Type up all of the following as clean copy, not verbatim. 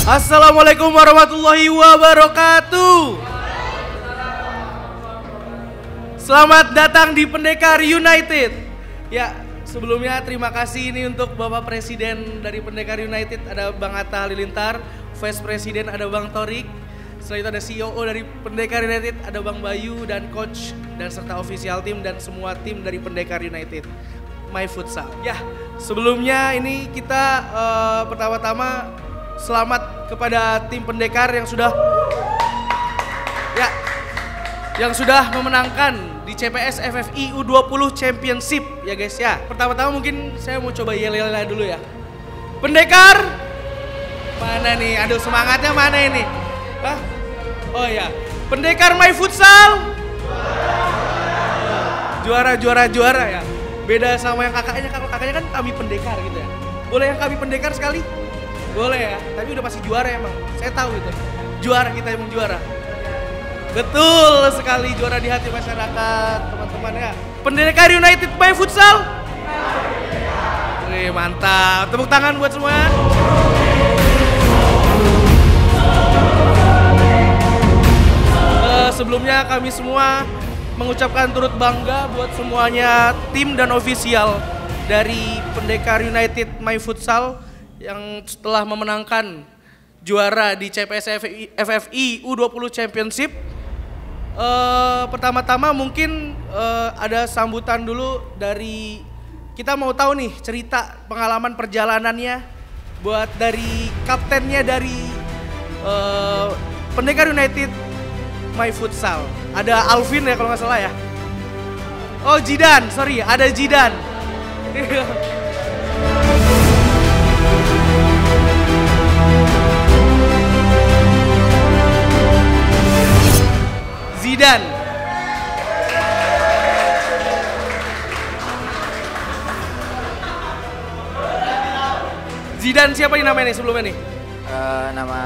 Assalamualaikum warahmatullahi wabarakatuh. Selamat datang di Pendekar United. Ya, sebelumnya terima kasih ini untuk Bapak Presiden dari Pendekar United, ada Bang Atta Halilintar, Vice Presiden ada Bang Torik, setelah itu ada CEO dari Pendekar United ada Bang Bayu, dan coach dan serta official tim dan semua tim dari Pendekar United My Futsal. Ya, sebelumnya ini kita pertama-tama selamat kepada tim Pendekar yang sudah memenangkan di CPS FFI U20 Championship ya guys ya. Pertama-tama mungkin saya mau coba yel-yel dulu ya. Pendekar mana nih? Aduh, semangatnya mana ini? Hah? Oh ya, Pendekar My Futsal juara ya. Beda sama yang kakaknya, kalau kakaknya kan kami pendekar gitu ya. Boleh yang kami pendekar sekali? Boleh ya, tapi udah pasti juara emang. Saya tahu itu. Juara, kita emang juara. Betul sekali, juara di hati masyarakat, teman-teman ya. Pendekar United by Futsal. Oke, mantap. Tepuk tangan buat semua. Sebelumnya kami semua mengucapkan turut bangga buat semuanya tim dan ofisial dari Pendekar United My Futsal yang setelah memenangkan juara di CPS FFI U20 Championship. Pertama-tama mungkin ada sambutan dulu dari, kita mau tahu nih cerita pengalaman perjalanannya buat dari kaptennya dari Pendekar United My Futsal. Ada Alvin ya kalau nggak salah ya. Oh Jidan, sorry, ada Jidan. Zidan. Zidan siapa nih namanya nih sebelumnya nih? Nama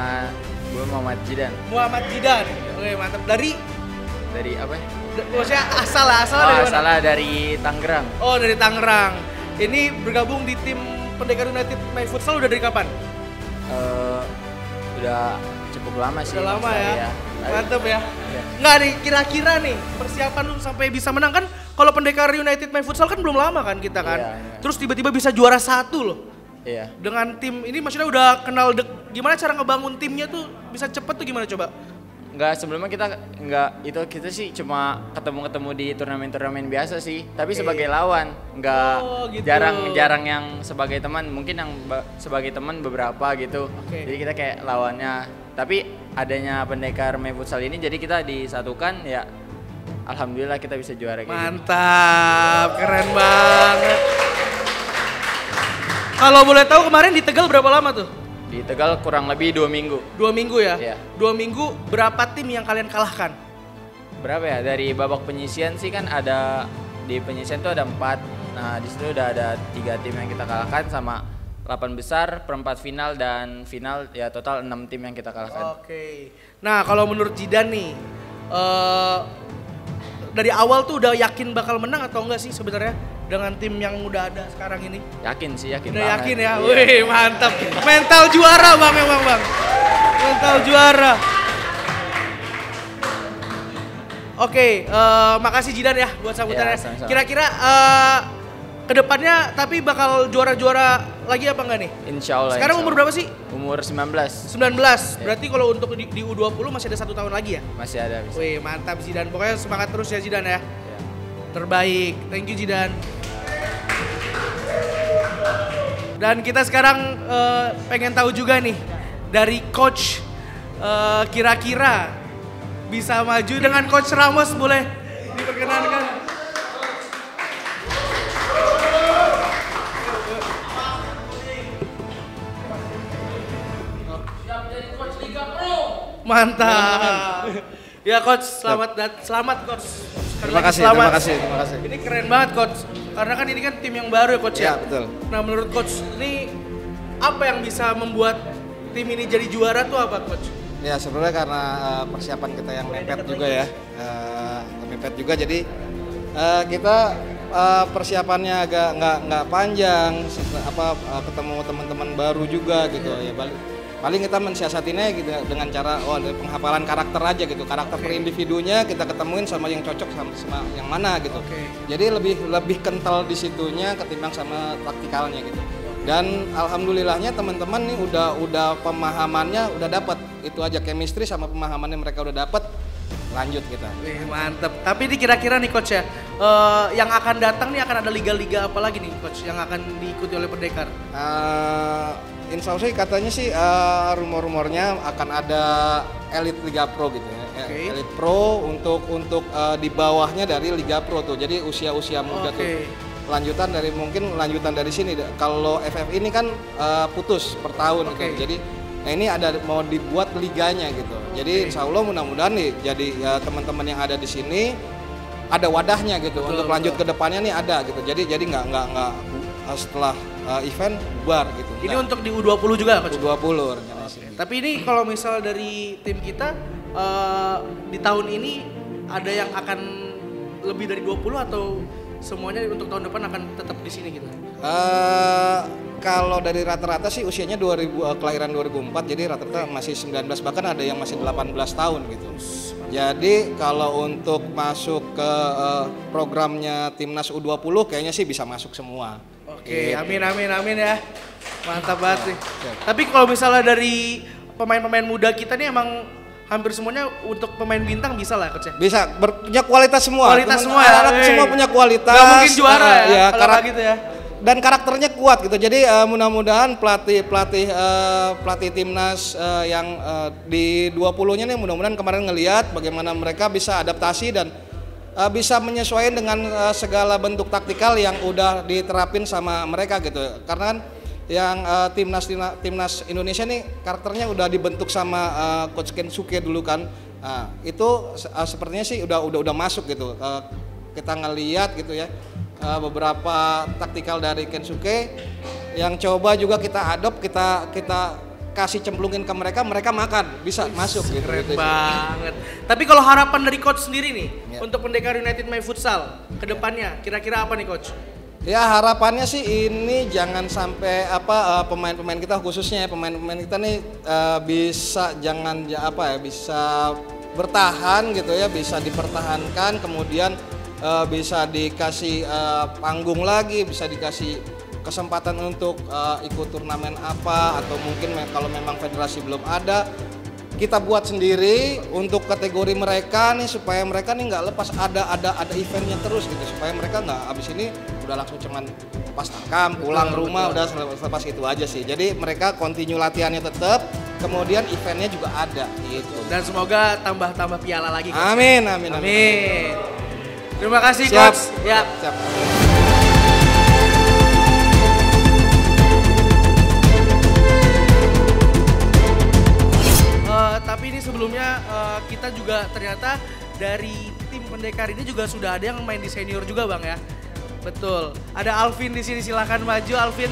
gue Muhammad Jidan. Muhammad Jidan. Oke, mantap. Dari apa ya? Maksudnya asalnya dari mana? Asalnya dari Tangerang. Oh, dari Tangerang. Ini bergabung di tim Pendekar United My Futsal udah dari kapan? Udah cukup lama sih. Udah lama ya. Mantap ya. Iya. Nggak nih, kira-kira nih persiapan lu sampai bisa menang kan? Kalau Pendekar United My Futsal kan belum lama kan kita kan. Iya. Terus tiba-tiba bisa juara 1 loh. Iya. Dengan tim ini maksudnya udah kenal gimana cara ngebangun timnya tuh bisa cepet tuh gimana coba? Enggak, sebelumnya kita sih cuma ketemu di turnamen-turnamen biasa sih. Tapi sebagai lawan, enggak gitu. jarang yang sebagai teman, mungkin yang sebagai teman beberapa gitu. Jadi kita kayak lawannya. Tapi adanya Pendekar My Futsal ini jadi kita disatukan ya. Alhamdulillah kita bisa juara kayak Mantap, keren banget. Kalau boleh tahu kemarin di Tegal berapa lama tuh? Di Tegal kurang lebih 2 minggu. 2 minggu ya? Iya. 2 minggu berapa tim yang kalian kalahkan? Berapa ya? Dari babak penyisian sih kan ada, di penyisian tuh ada 4. Nah di situ udah ada 3 tim yang kita kalahkan sama 8 besar, perempat final dan final, ya total 6 tim yang kita kalahkan. Oke. Nah kalau menurut Jidan nih, dari awal tuh udah yakin bakal menang atau enggak sih sebenarnya dengan tim yang udah ada sekarang ini? Yakin sih, yakin udah banget. Yakin ya? Iya. Wih mantap, mental juara bang emang bang. Mental juara. Oke, makasih Jidan ya buat sambutannya. Ya, sama-sama. Kira-kira kedepannya tapi bakal juara-juara lagi apa enggak nih? Insya Allah. Sekarang umur berapa sih? Umur 19. 19, berarti kalau untuk di U20 masih ada 1 tahun lagi ya? Masih ada. Bisa. Wih mantap Zidan, pokoknya semangat terus ya Zidan ya. Ya. Terbaik, thank you Zidan. Dan kita sekarang pengen tahu juga nih dari coach, kira-kira bisa maju dengan coach Ramos, boleh diperkenalkan? Mantap. Ya coach, selamat coach. Terima kasih. Ini keren banget coach. Karena kan ini kan tim yang baru ya coach ya. Iya, betul. Nah, menurut coach ini apa yang bisa membuat tim ini jadi juara tuh apa coach? Ya sebenarnya karena persiapan kita yang mepet juga ya. Mepet juga jadi kita persiapannya agak nggak panjang, ketemu teman-teman baru juga gitu ya, Paling kita mensiasatinya gitu dengan cara ada penghafalan karakter aja gitu, karakter per individunya kita ketemuin sama yang cocok sama yang mana gitu. Jadi lebih kental di situnya ketimbang sama taktikalnya gitu. Dan alhamdulillahnya teman-teman nih udah pemahamannya udah dapat, itu aja chemistry sama pemahamannya mereka udah dapat, lanjut kita. Mantep. Tapi ini kira-kira nih coach ya, yang akan datang nih akan ada liga-liga apa lagi nih coach yang akan diikuti oleh Pendekar? Insya Allah sih katanya sih rumor-rumornya akan ada Elite Liga Pro gitu ya. Elite Pro untuk di bawahnya dari Liga Pro tuh. Jadi usia-usia muda tuh. Lanjutan dari sini. Kalau FF ini kan putus per tahun gitu. Jadi ini ada mau dibuat liganya gitu. Jadi insya Allah mudah-mudahan nih jadi teman-teman yang ada di sini ada wadahnya gitu. Untuk lanjut ke depannya nih ada gitu. Jadi nggak setelah event bubar gitu. Ini untuk di U20 juga coach? U20 Tapi ini kalau misal dari tim kita di tahun ini ada yang akan lebih dari 20 atau semuanya untuk tahun depan akan tetap di sini gitu? Kalau dari rata-rata sih usianya kelahiran 2004, jadi rata-rata masih 19, bahkan ada yang masih 18 tahun gitu. Jadi kalau untuk masuk ke programnya Timnas U20 kayaknya sih bisa masuk semua. Oke, amin ya. Mantap banget sih. Tapi kalau misalnya dari pemain-pemain muda kita nih emang hampir semuanya untuk pemain bintang bisa lah coach ya? Bisa, punya kualitas semua. Kualitas semua ya? Anak semua punya kualitas. Gak mungkin juara ya kalau gitu ya? Dan karakternya kuat gitu. Jadi mudah-mudahan pelatih timnas yang di 20-nya nih mudah-mudahan kemarin ngelihat bagaimana mereka bisa adaptasi dan bisa menyesuaikan dengan segala bentuk taktikal yang udah diterapin sama mereka gitu. Karena kan yang timnas Indonesia nih karakternya udah dibentuk sama Coach Kensuke dulu kan. Itu sepertinya sih udah masuk gitu. Kita ngelihat gitu ya. Beberapa taktikal dari Kensuke yang coba juga kita adopt, kita kasih cemplungin ke mereka makan, bisa masuk gitu. Keren banget. Tapi kalau harapan dari coach sendiri nih untuk Pendekar United My Futsal ke depannya kira-kira apa nih coach? Ya harapannya sih ini jangan sampai pemain-pemain kita khususnya pemain-pemain kita nih bisa bisa bertahan gitu ya, bisa dipertahankan, kemudian bisa dikasih panggung lagi, bisa dikasih kesempatan untuk ikut turnamen apa, atau mungkin kalau memang federasi belum ada kita buat sendiri untuk kategori mereka nih, supaya mereka nih nggak lepas ada eventnya terus gitu, supaya mereka nggak abis ini udah langsung cuman pas takam pulang rumah udah selepas itu aja sih. Jadi mereka continue latihannya tetap, kemudian eventnya juga ada gitu. Dan semoga tambah piala lagi coach. Amin. Terima kasih Siap. coach. Ya. Siap. Tapi ini sebelumnya kita juga ternyata dari tim Pendekar ini juga sudah ada yang main di senior juga bang ya. Betul. Ada Alvin di sini, silakan maju Alvin.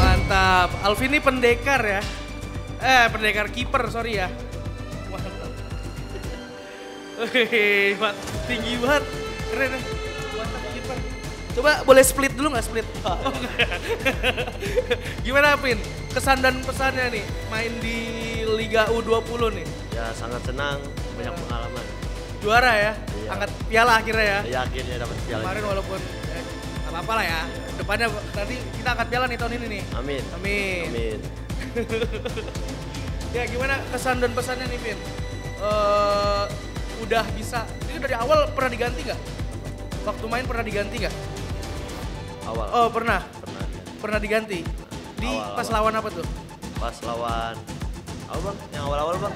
Mantap. Alvin ini pendekar ya. Pendekar kiper, sorry ya. Mantap. Tinggi banget. Keren ya. Mantap kiper. Coba boleh split dulu nggak split? Oh, gimana Pin? Kesan dan pesannya nih main di Liga U20 nih? Ya sangat senang, banyak pengalaman. Juara ya? Iya. Angkat piala akhirnya ya? Ya akhirnya dapat piala. Kemarin walaupun nggak apa-apa lah ya. Depannya nanti kita angkat piala nih tahun ini nih. Amin. Amin. Amin. Ya gimana kesan dan pesannya nih Pin? Udah bisa, ini dari awal pernah diganti nggak? Waktu main pernah diganti nggak? Awal. Oh pernah? Pernah. Ya. Pernah diganti? Di Awal, pas awal. lawan apa tuh? Pas lawan apa bang? Yang awal-awal bang?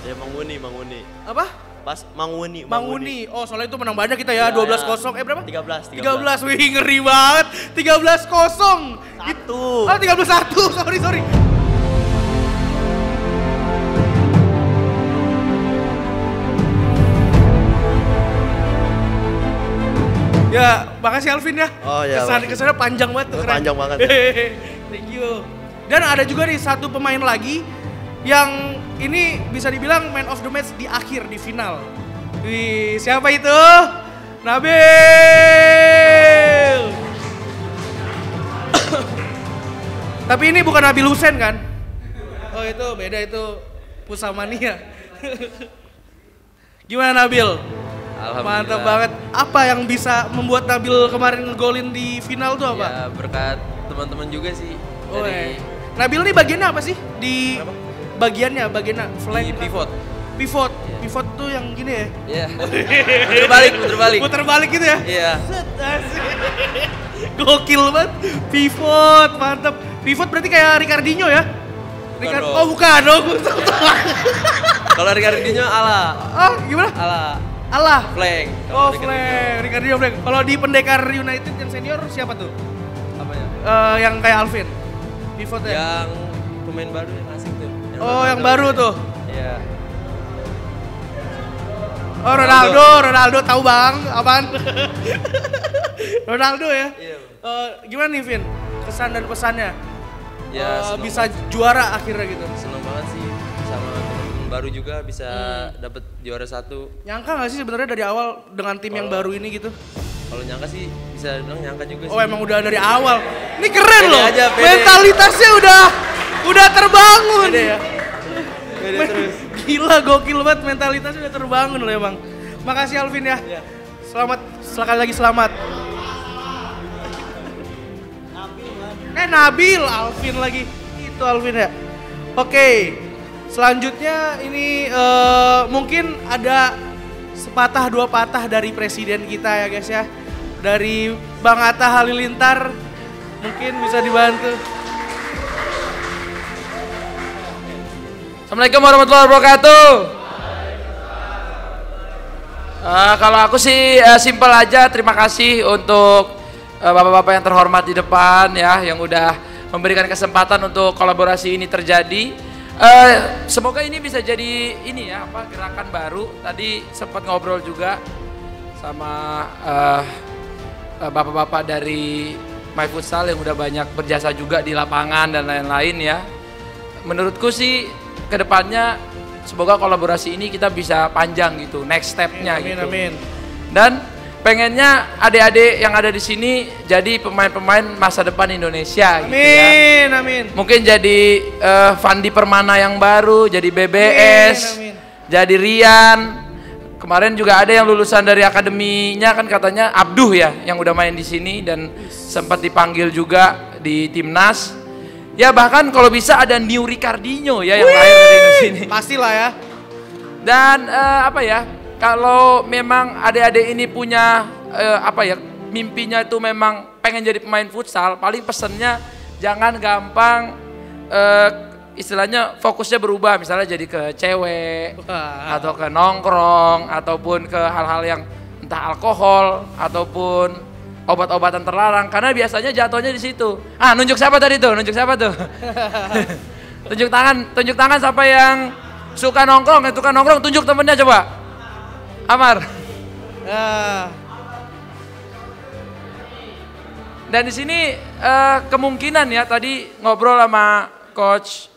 Ya Manguni. Apa? Pas Manguni. Manguni. Oh soalnya itu menang banyak kita ya, 12-0. Berapa? 13. 13. Wih ngeri banget. 13-0. Satu. Oh 13-1. Sorry. Ya, makasih Alvin ya. Oh ya. Kesannya panjang banget tuh, keren. Panjang banget. Ya. Thank you. Dan ada juga nih satu pemain lagi yang ini bisa dibilang man of the match di akhir, di final. Wih, siapa itu? Nabil. Tapi ini bukan Nabil Hussein kan? Oh itu beda, itu Pusamania. Gimana Nabil? Mantap banget. Apa yang bisa membuat Nabil kemarin ngegolin di final tuh apa? Ya berkat teman-teman juga sih. Oh, Dari Nabil nih bagiannya apa sih? Di bagiannya flank. di pivot. Pivot. Pivot tuh yang gini ya? Iya. Puter balik. Puter balik gitu ya? Iya. Set, asik. Gokil banget. Pivot, mantap. Pivot berarti kayak Ricardinho ya? dong. Oh bukan dong. Kalau Ricardinho ala. Ah gimana? Allah. Flank. Oh flank, Ricardinho flank. Kalau di Pendekar United yang senior siapa tuh? Apanya? Yang kayak Alvin. Pivotnya. Yang pemain baru yang asing tuh. Oh yang baru tuh. Iya. Oh Ronaldo tahu bang, apaan? Ronaldo ya? Iya. Gimana nih Vin? Kesan dan pesannya? Ya, seneng bisa juara akhirnya gitu. Seneng banget sih sama teman-teman baru juga bisa dapet juara 1. Nyangka nggak sih sebenarnya dari awal dengan tim yang baru ini gitu? Kalau nyangka sih bisa bilang nyangka juga sih. Oh emang udah dari awal. Ini keren Pede loh. aja, pede. Mentalitasnya udah terbangun. Pede ya. Pede terus. Gila gokil banget, mentalitasnya udah terbangun loh ya bang. Makasih Alvin ya. Iya. Selamat, sekali lagi selamat. Nabil, Alvin lagi. Itu Alvin ya. Oke. Selanjutnya ini mungkin ada sepatah dua patah dari presiden kita ya guys ya. Dari Bang Atta Halilintar mungkin bisa dibantu. Assalamualaikum warahmatullahi wabarakatuh. Kalau aku sih simpel aja, terima kasih untuk bapak-bapak yang terhormat di depan ya, yang udah memberikan kesempatan untuk kolaborasi ini terjadi. Semoga ini bisa jadi ini ya, gerakan baru. Tadi sempat ngobrol juga sama bapak-bapak dari My Futsal yang udah banyak berjasa juga di lapangan dan lain-lain ya. Menurutku sih kedepannya semoga kolaborasi ini kita bisa panjang gitu, next stepnya gitu. Amin. Dan pengennya adik-adik yang ada di sini jadi pemain-pemain masa depan Indonesia gitu ya. Amin. Mungkin jadi Fandi Permana yang baru, jadi BBS, Amin. jadi Rian. Kemarin juga ada yang lulusan dari akademinya kan katanya Abduh ya, yang udah main di sini dan sempat dipanggil juga di timnas. Ya bahkan kalau bisa ada New Ricardinho ya yang lahir dari sini. Pastilah ya. Dan kalau memang adik-adik ini punya mimpinya itu memang pengen jadi pemain futsal, paling pesennya jangan gampang istilahnya fokusnya berubah, misalnya jadi ke cewek atau ke nongkrong ataupun ke hal-hal yang entah alkohol ataupun obat-obatan terlarang, karena biasanya jatuhnya di situ. Nunjuk siapa tadi tuh? Nunjuk siapa tuh? tunjuk tangan siapa yang suka nongkrong, tunjuk temennya coba. Amar. Dan di sini kemungkinan ya, tadi ngobrol sama coach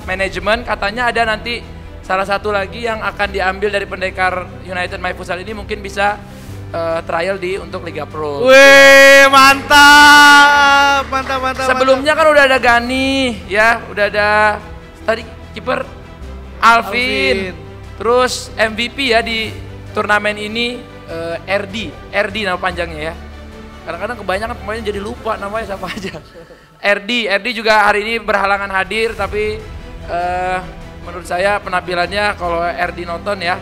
manajemen, katanya ada nanti salah satu lagi yang akan diambil dari Pendekar United My Futsal ini, mungkin bisa trial untuk Liga Pro. Wih, mantap. Sebelumnya kan udah ada Gani, ya, udah ada tadi kiper Alvin. Terus MVP ya di turnamen ini RD nama panjangnya ya. Kadang-kadang kebanyakan pemainnya jadi lupa namanya siapa aja. RD juga hari ini berhalangan hadir, tapi menurut saya penampilannya kalau RD nonton ya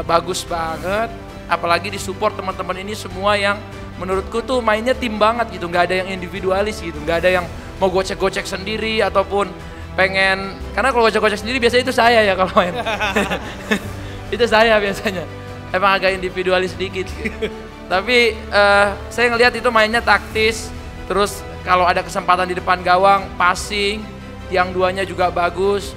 bagus banget. Apalagi disupport teman-teman ini semua yang menurutku tuh mainnya tim banget gitu, nggak ada yang individualis gitu, nggak ada yang mau gocek-gocek sendiri ataupun pengen, karena kalau gocek-gocek sendiri biasanya itu saya ya kalau main. Itu saya biasanya, emang agak individualis sedikit. Tapi saya ngelihat itu mainnya taktis, terus kalau ada kesempatan di depan gawang, passing, yang duanya juga bagus,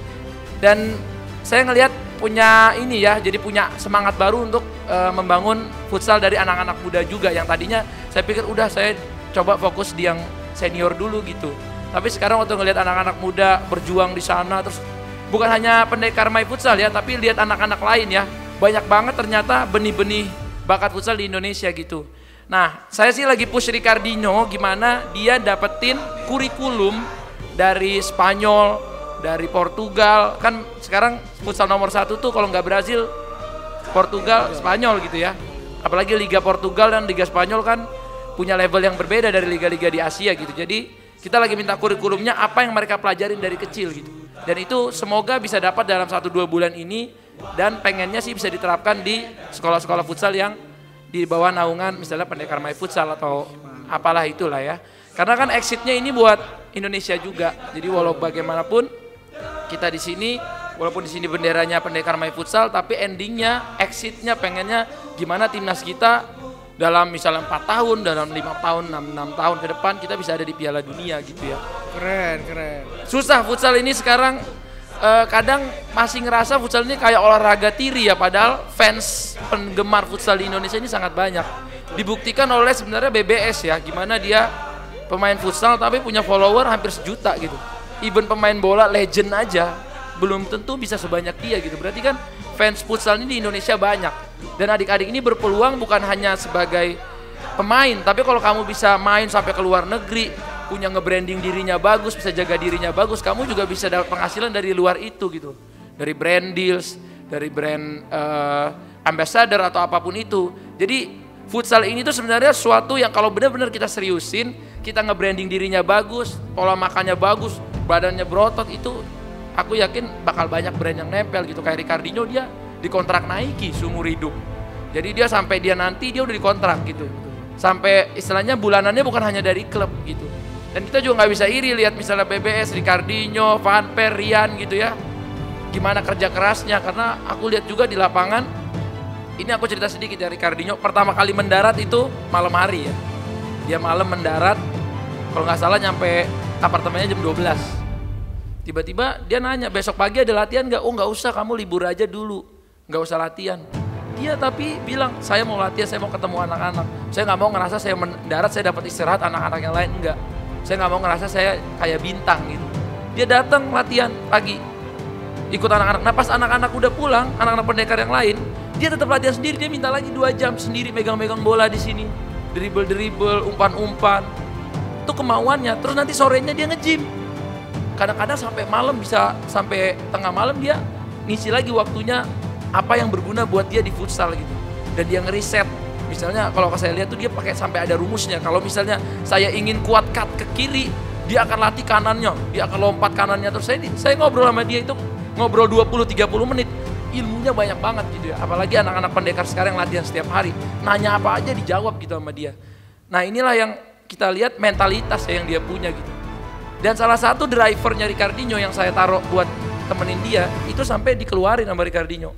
dan saya ngelihat punya ini ya, jadi punya semangat baru untuk membangun futsal dari anak-anak muda juga, yang tadinya saya pikir udah saya coba fokus di yang senior dulu gitu. Tapi sekarang waktu ngelihat anak-anak muda berjuang di sana, terus bukan hanya Pendekar My Futsal ya, tapi lihat anak-anak lain ya, banyak banget ternyata benih-benih bakat futsal di Indonesia gitu. Nah, saya sih lagi push Ricardinho gimana dia dapetin kurikulum dari Spanyol, dari Portugal. Kan sekarang futsal nomor 1 tuh kalau nggak Brazil, Portugal, Spanyol gitu ya. Apalagi Liga Portugal dan Liga Spanyol kan punya level yang berbeda dari liga-liga di Asia gitu. Jadi kita lagi minta kurikulumnya apa yang mereka pelajarin dari kecil gitu. Dan itu semoga bisa dapat dalam 1-2 bulan ini, dan pengennya sih bisa diterapkan di sekolah-sekolah futsal yang di bawah naungan misalnya Pendekar My Futsal atau apalah itulah ya. Karena kan exitnya ini buat Indonesia juga. Jadi walau bagaimanapun kita di sini, walaupun di sini benderanya Pendekar My Futsal, tapi endingnya, exitnya pengennya gimana timnas kita dalam misalnya 4 tahun, dalam 5 tahun, 6 tahun ke depan kita bisa ada di Piala Dunia gitu ya. Keren. Susah futsal ini sekarang, kadang masih ngerasa futsal ini kayak olahraga tiri ya, padahal fans penggemar futsal di Indonesia ini sangat banyak. Dibuktikan oleh sebenarnya BBS ya, gimana dia pemain futsal tapi punya follower hampir 1 juta gitu. Even pemain bola legend aja belum tentu bisa sebanyak dia gitu. Berarti kan fans futsal ini di Indonesia banyak. Dan adik-adik ini berpeluang bukan hanya sebagai pemain, tapi kalau kamu bisa main sampai ke luar negeri, punya nge-branding dirinya bagus, bisa jaga dirinya bagus, kamu juga bisa dapat penghasilan dari luar itu gitu. Dari brand deals, dari brand ambassador atau apapun itu. Jadi futsal ini tuh sebenarnya suatu yang kalau benar-benar kita seriusin, kita nge-branding dirinya bagus, pola makannya bagus, badannya berotot, itu aku yakin bakal banyak brand yang nempel gitu. Kayak Ricardinho, dia dikontrak Nike seumur hidup. Jadi dia sampai dia nanti dia udah dikontrak gitu. Sampai istilahnya bulanannya bukan hanya dari klub gitu. Dan kita juga nggak bisa iri lihat misalnya BBS, Ricardinho, Van Per, Rian gitu ya. Gimana kerja kerasnya, karena aku lihat juga di lapangan. Ini aku cerita sedikit ya, Ricardinho pertama kali mendarat itu malam hari ya. Dia malam mendarat, kalau nggak salah nyampe apartemennya jam 12. Tiba-tiba dia nanya, besok pagi ada latihan nggak? Oh nggak usah, kamu libur aja dulu, nggak usah latihan. Dia tapi bilang, saya mau latihan, saya mau ketemu anak-anak. Saya nggak mau ngerasa saya mendarat, saya dapat istirahat, anak-anak yang lain enggak. Saya nggak mau ngerasa saya kayak bintang gitu. Dia datang latihan pagi, ikut anak-anak. Nah pas anak-anak udah pulang, anak-anak pendekar yang lain, dia tetap latihan sendiri. Dia minta lagi 2 jam sendiri, megang-megang bola di sini, dribble, umpan-umpan. Itu kemauannya. Terus nanti sorenya dia nge-gym. Kadang-kadang sampai malam, bisa sampai tengah malam dia ngisi lagi waktunya apa yang berguna buat dia di futsal gitu. Dan dia ngeriset. Misalnya kalau saya lihat tuh dia pakai sampai ada rumusnya. Kalau misalnya saya ingin kuat cut ke kiri, dia akan latih kanannya, dia akan lompat kanannya. Terus saya ngobrol sama dia itu, ngobrol 20-30 menit. Ilmunya banyak banget gitu ya. Apalagi anak-anak pendekar sekarang yang latihan setiap hari. Nanya apa aja dijawab gitu sama dia. Nah inilah yang kita lihat mentalitas ya yang dia punya gitu. Dan salah satu drivernya Ricardinho yang saya taruh buat temenin dia, itu sampai dikeluarin sama Ricardinho.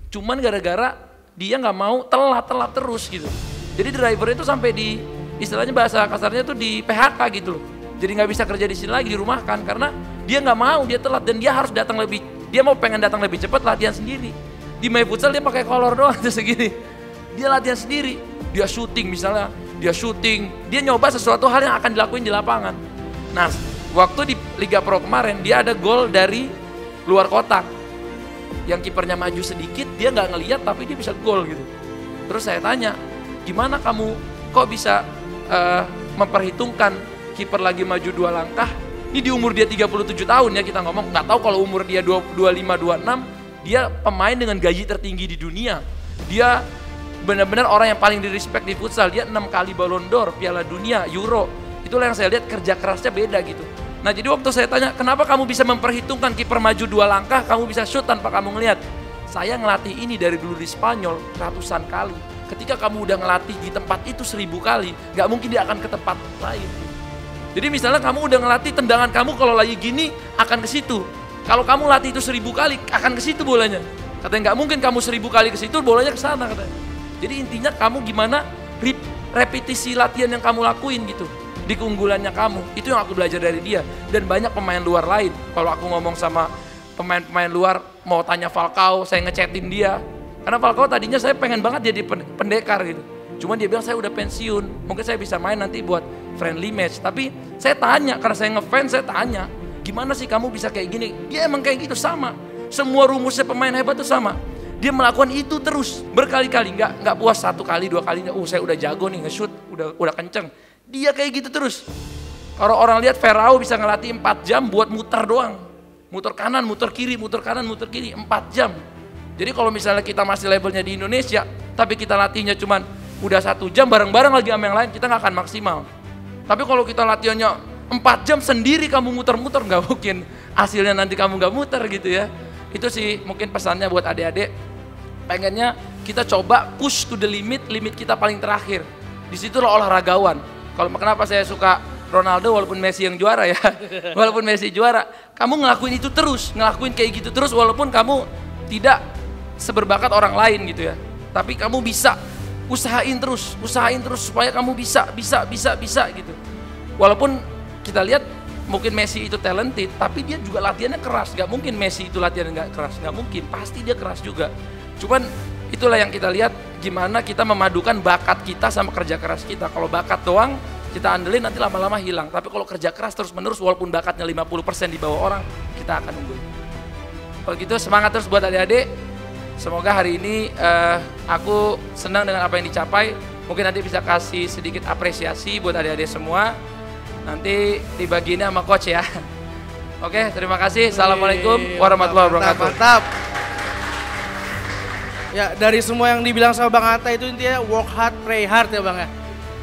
Cuman gara-gara dia nggak mau telat terus gitu. Jadi drivernya itu sampai di, istilahnya bahasa kasarnya tuh di PHK gitu loh. Jadi nggak bisa kerja di sini lagi, dirumahkan karena dia nggak mau, dia telat dan dia harus datang lebih. Dia mau pengen datang lebih cepat, latihan sendiri. Di My Futsal dia pakai kolor doang tuh segini. Dia latihan sendiri, dia syuting misalnya, dia nyoba sesuatu hal yang akan dilakuin di lapangan. Nah, waktu di Liga Pro kemarin dia ada gol dari luar kotak. Yang kipernya maju sedikit, dia nggak ngelihat tapi dia bisa gol gitu. Terus saya tanya, gimana kamu kok bisa memperhitungkan kiper lagi maju 2 langkah? Ini di umur dia 37 tahun ya kita ngomong, nggak tahu kalau umur dia 25-26, dia pemain dengan gaji tertinggi di dunia. Dia benar-benar orang yang paling di-respect di futsal. Dia 6 kali Ballon d'Or, Piala Dunia, Euro. Itulah yang saya lihat kerja kerasnya beda gitu. Nah jadi waktu saya tanya, kenapa kamu bisa memperhitungkan kiper maju 2 langkah, kamu bisa shoot tanpa kamu ngelihat? Saya ngelatih ini dari dulu di Spanyol ratusan kali. Ketika kamu udah ngelatih di tempat itu 1000 kali, nggak mungkin dia akan ke tempat lain. Jadi misalnya kamu udah ngelatih tendangan kamu kalau lagi gini akan ke situ. Kalau kamu latih itu 1000 kali akan ke situ bolanya. Katanya nggak mungkin kamu 1000 kali ke situ, bolanya ke sana katanya. Jadi intinya kamu gimana repetisi latihan yang kamu lakuin gitu. Di keunggulannya kamu, itu yang aku belajar dari dia. Dan banyak pemain luar lain. Kalau aku ngomong sama pemain-pemain luar, mau tanya Falcao, saya ngechatin dia. Karena Falcao tadinya saya pengen banget jadi pendekar gitu. Cuman dia bilang saya udah pensiun, mungkin saya bisa main nanti buat friendly match. Tapi saya tanya, karena saya ngefans, saya tanya, gimana sih kamu bisa kayak gini? Dia emang kayak gitu sama. Semua rumusnya pemain hebat itu sama. Dia melakukan itu terus berkali-kali, nggak puas 1 kali 2 kali, saya udah jago nih nge-shoot, udah kenceng. Dia kayak gitu terus. Kalau orang lihat Ferrao bisa ngelatih 4 jam buat muter doang. Muter kanan, muter kiri, muter kanan, muter kiri 4 jam. Jadi kalau misalnya kita masih levelnya di Indonesia, tapi kita latihnya cuman udah 1 jam bareng-bareng lagi sama yang lain, kita nggak akan maksimal. Tapi kalau kita latihannya 4 jam sendiri kamu muter-muter, nggak mungkin hasilnya nanti kamu nggak muter gitu ya. Itu sih mungkin pesannya buat adik-adik. Pengennya kita coba push to the limit kita paling terakhir. Disitulah olahragawan. Kalau kenapa saya suka Ronaldo walaupun Messi yang juara ya. Walaupun Messi juara, kamu ngelakuin itu terus, ngelakuin kayak gitu terus walaupun kamu tidak seberbakat orang lain gitu ya. Tapi kamu bisa usahain terus supaya kamu bisa gitu. Walaupun kita lihat mungkin Messi itu talented, tapi dia juga latihannya keras. Gak mungkin Messi itu latihannya gak keras, gak mungkin. Pasti dia keras juga. Cuman itulah yang kita lihat, gimana kita memadukan bakat kita sama kerja keras kita. Kalau bakat doang kita andelin nanti lama-lama hilang. Tapi kalau kerja keras terus-menerus walaupun bakatnya 50% di bawah orang, kita akan unggul. Kalau gitu semangat terus buat adik-adik. Semoga hari ini aku senang dengan apa yang dicapai. Mungkin nanti bisa kasih sedikit apresiasi buat adik-adik semua. Nanti dibagiinnya sama coach ya. Oke, terima kasih. Assalamualaikum warahmatullahi wabarakatuh. Mantap. Ya, dari semua yang dibilang sama Bang Atta itu intinya work hard, pray hard ya Bang ya.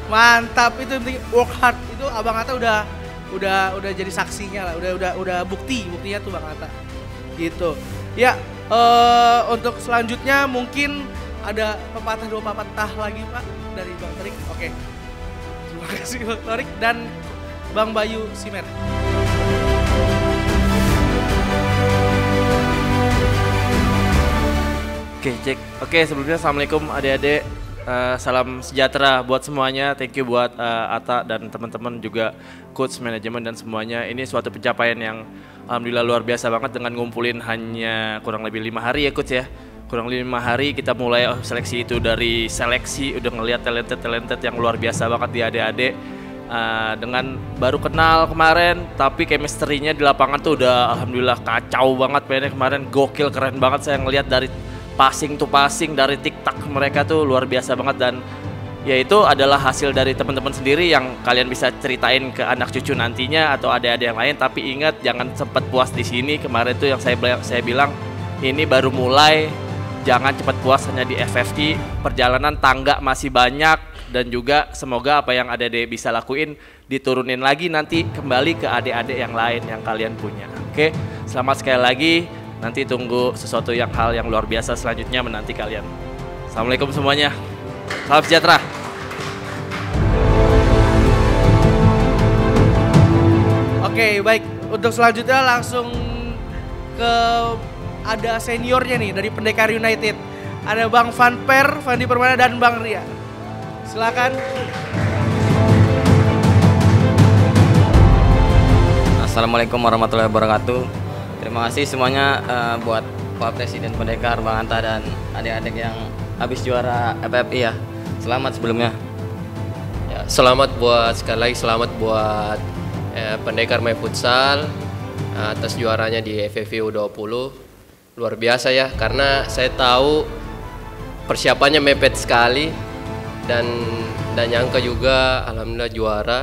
Mantap, itu intinya work hard. Itu Abang Atta udah jadi saksinya lah, udah buktinya tuh Bang Atta. Gitu. Ya, untuk selanjutnya mungkin ada dua pepatah lagi Pak dari Bang Tarik. Oke. Terima kasih Bang Tarik dan Bang Bayu Simer. Oke, cek. Oke, sebelumnya assalamualaikum adik-adik. Salam sejahtera buat semuanya. Thank you buat Atta dan teman-teman juga coach, manajemen dan semuanya. Ini suatu pencapaian yang alhamdulillah luar biasa banget dengan ngumpulin hanya kurang lebih 5 hari ya coach ya. Kurang lebih 5 hari kita mulai seleksi itu dari seleksi udah ngelihat talented yang luar biasa banget di adik-adik. Dengan baru kenal kemarin tapi chemistry-nya di lapangan tuh udah alhamdulillah kacau banget mainnya kemarin, gokil, keren banget saya ngelihat dari passing to passing dari TikTok mereka tuh luar biasa banget. Dan ya itu adalah hasil dari teman-teman sendiri yang kalian bisa ceritain ke anak cucu nantinya atau adik-adik yang lain. Tapi ingat jangan sempat puas di sini. Kemarin tuh yang saya bilang ini baru mulai, jangan cepat puas hanya di FFI. Perjalanan tangga masih banyak dan juga semoga apa yang adik-adik bisa lakuin diturunin lagi nanti kembali ke adik-adik yang lain yang kalian punya. Oke, selamat sekali lagi. Nanti tunggu sesuatu hal yang luar biasa selanjutnya menanti kalian. Assalamualaikum semuanya. Salam sejahtera. Oke, baik. Untuk selanjutnya langsung ke ada seniornya nih dari Pendekar United. Ada Bang Vanper, Fandi Permana dan Bang Ria. Silakan. Assalamualaikum warahmatullahi wabarakatuh. Terima kasih semuanya buat Pak Presiden Pendekar, Bang Anta dan adik-adik yang habis juara FFI ya. Selamat sebelumnya. Ya, selamat sekali lagi buat Pendekar My Futsal atas juaranya di FFI U20. Luar biasa ya, karena saya tahu persiapannya mepet sekali dan nyangka juga alhamdulillah juara.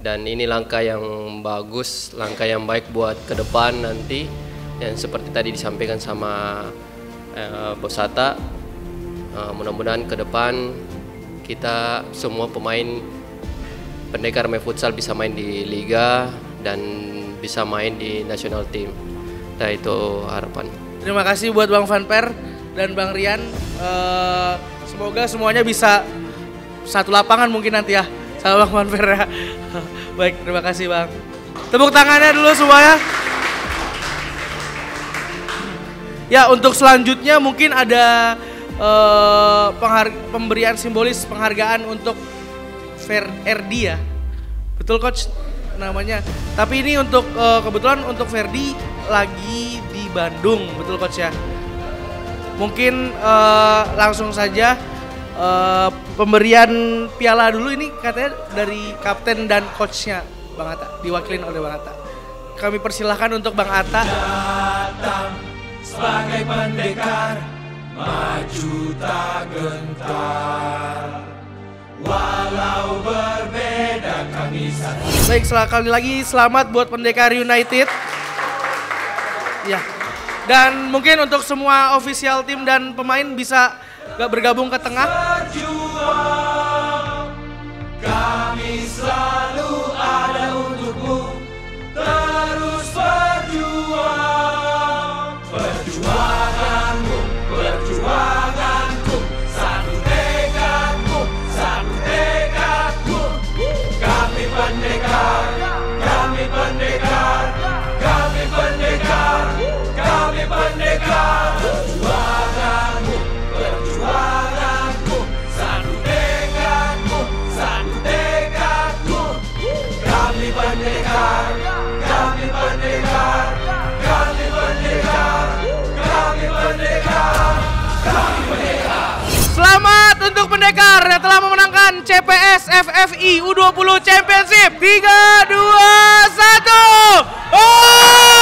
Dan ini langkah yang bagus, langkah yang baik buat ke depan nanti. Dan seperti tadi disampaikan sama Bos Atta, mudah-mudahan ke depan kita semua pemain Pendekar My Futsal bisa main di Liga dan bisa main di national team. Nah itu harapan. Terima kasih buat Bang Vanper dan Bang Rian. Semoga semuanya bisa satu lapangan mungkin nanti ya sama Bang Vanper ya. Baik, terima kasih Bang. Tepuk tangannya dulu semuanya. Ya, untuk selanjutnya mungkin ada pemberian simbolis penghargaan untuk Ferdi ya. Betul Coach namanya. Tapi ini untuk kebetulan untuk Ferdi lagi di Bandung, betul Coach ya. Mungkin langsung saja pemberian piala dulu, ini katanya dari kapten dan coachnya Bang Atta, diwakilin oleh Bang Atta. Kami persilahkan untuk Bang Atta. Datang sebagai pendekar maju tak gentar, walau berbeda kami satu. Baik, sekali lagi selamat buat Pendekar United. Ya. Dan mungkin untuk semua official tim dan pemain bisa bergabung ke tengah. Berjuang, kami selalu ada untukmu. Terus berjuang, perjuanganmu, perjuanganku, satu tekadmu, satu tekadku. Kami pendekar, kami pendekar, kami pendekar, kami pendekar. Perjuanganmu, perjuanganku, satu tekadmu, satu tekadku. Kami pendekar, kami pendekar, kami pendekar, kami pendekar, kami pendekar. Selamat untuk Pendekar yang telah memenangkan CPS FFI U20 Championship. 3, 2, 1. Oh!